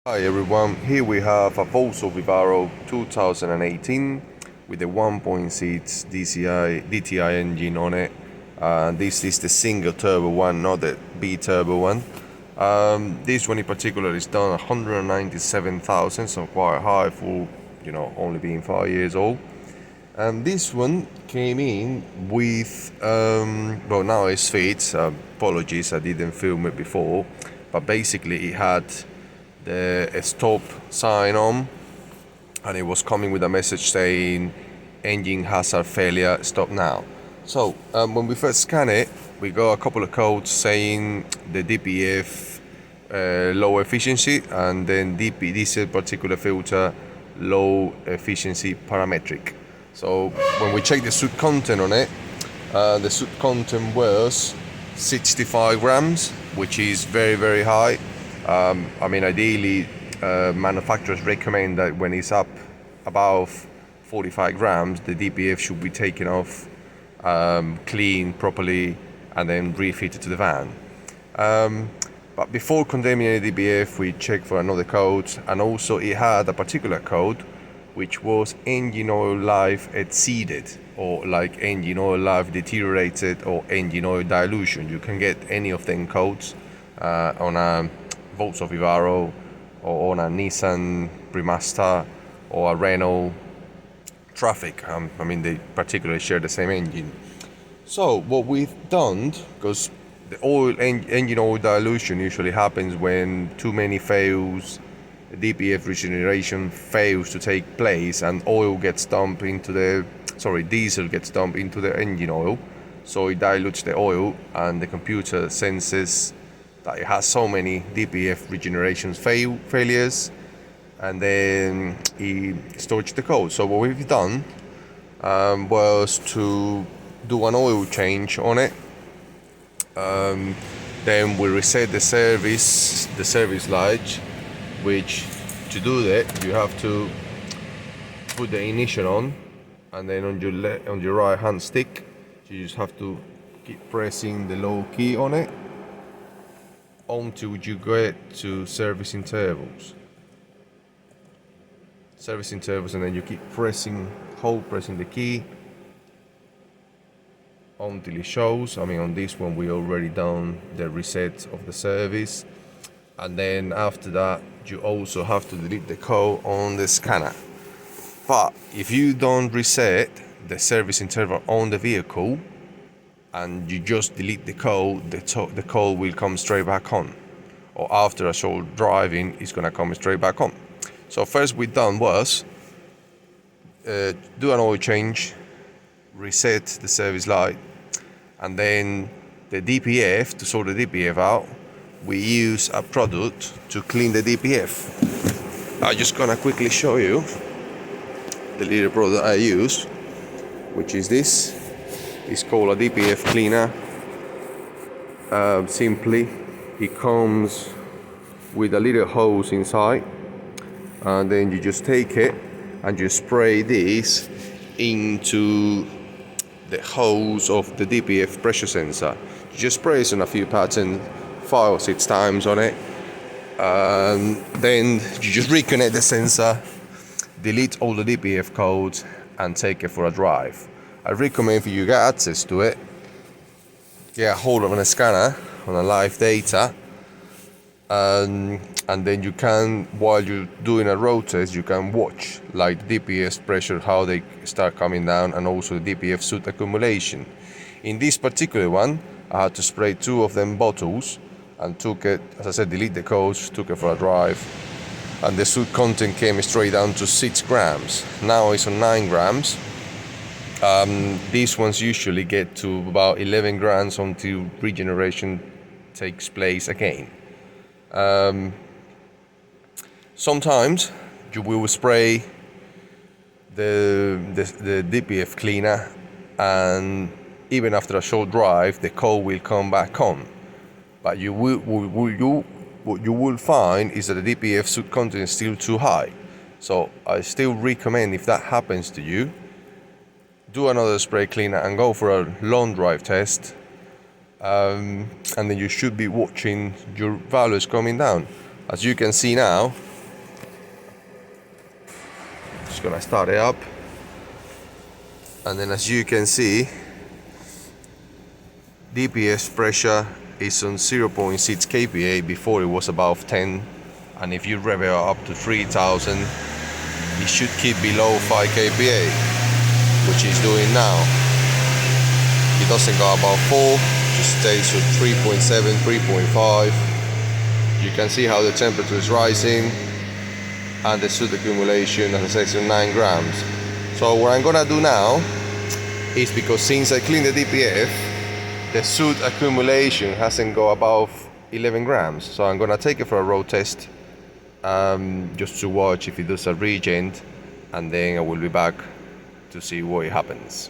Hi everyone, here we have a Vauxhall Vivaro 2018 with a 1.6 DTI engine on it. This is the single turbo one, not the B turbo one. This one in particular is done 197,000, so quite high for only being 5 years old. And this one came in with well, now it's fits. Apologies, I didn't film it before, but basically it had the stop sign on, and it was coming with a message saying engine hazard failure, stop now. So when we first scan it, we got a couple of codes saying the DPF low efficiency, and then this particular filter low efficiency parametric. So when we check the soot content on it, the soot content was 65 grams, which is very high. Ideally, manufacturers recommend that when it's up above 45 grams, the DPF should be taken off, cleaned properly, and then refitted to the van. But before condemning any DPF, we checked for another code, and also it had a particular code which was engine oil life exceeded, or like engine oil life deteriorated, or engine oil dilution. You can get any of them codes on a Vauxhall Vivaro, or on a Nissan Primasta, or a Renault Traffic. They particularly share the same engine. So what we've done, because the engine oil dilution usually happens when too many fails, the DPF regeneration fails to take place, and diesel gets dumped into the engine oil, so it dilutes the oil, and the computer senses that it has so many DPF regeneration failures, and then it stores the code. So what we've done was to do an oil change on it. Then we reset the service light, which to do that you have to put the ignition on, and then on your right hand stick you just have to keep pressing the low key on it until you get to service intervals, and then you keep pressing the key until it shows. On this one we already done the reset of the service, and then after that you also have to delete the code on the scanner. But if you don't reset the service interval on the vehicle and you just delete the code, the code will come straight back on, or after a short driving it's gonna come straight back on. So first we done was do an oil change, reset the service light, and then the DPF, to sort the DPF out, we use a product to clean the DPF. I'm just gonna quickly show you the little product I use, which is this. It's called a DPF cleaner. Simply, it comes with a little hose inside, and then you just take it and you spray this into the hose of the DPF pressure sensor. You just spray it on a few patterns, 5 or 6 times on it, and then you just reconnect the sensor, delete all the DPF codes, and take it for a drive. I recommend, if you get access to it, get a hold of a scanner on a live data, and then you can, while you're doing a road test, you can watch like the DPF pressure, how they start coming down, and also the DPF soot accumulation. In this particular one, I had to spray 2 of them bottles and took it, as I said, delete the codes, took it for a drive, and the soot content came straight down to 6 grams. Now it's on 9 grams. These ones usually get to about 11 grams until regeneration takes place again. Sometimes you will spray the DPF cleaner, and even after a short drive the code will come back on, but what you will find is that the DPF soot content is still too high. So I still recommend, if that happens to you, do another spray cleaner and go for a long drive test, and then you should be watching your values coming down. As you can see now, gonna start it up, and then as you can see, DPF pressure is on 0.6 kPa. Before it was above 10, and if you rev it up to 3000, it should keep below 5 kPa, which it's doing now. It doesn't go above 4, just stays at 3.7, 3.5. You can see how the temperature is rising, and the soot accumulation, as I say, is 9 grams. So what I'm gonna do now is, because since I cleaned the DPF, the soot accumulation hasn't go above 11 grams. So I'm gonna take it for a road test, just to watch if it does a regen, and then I will be back to see what happens.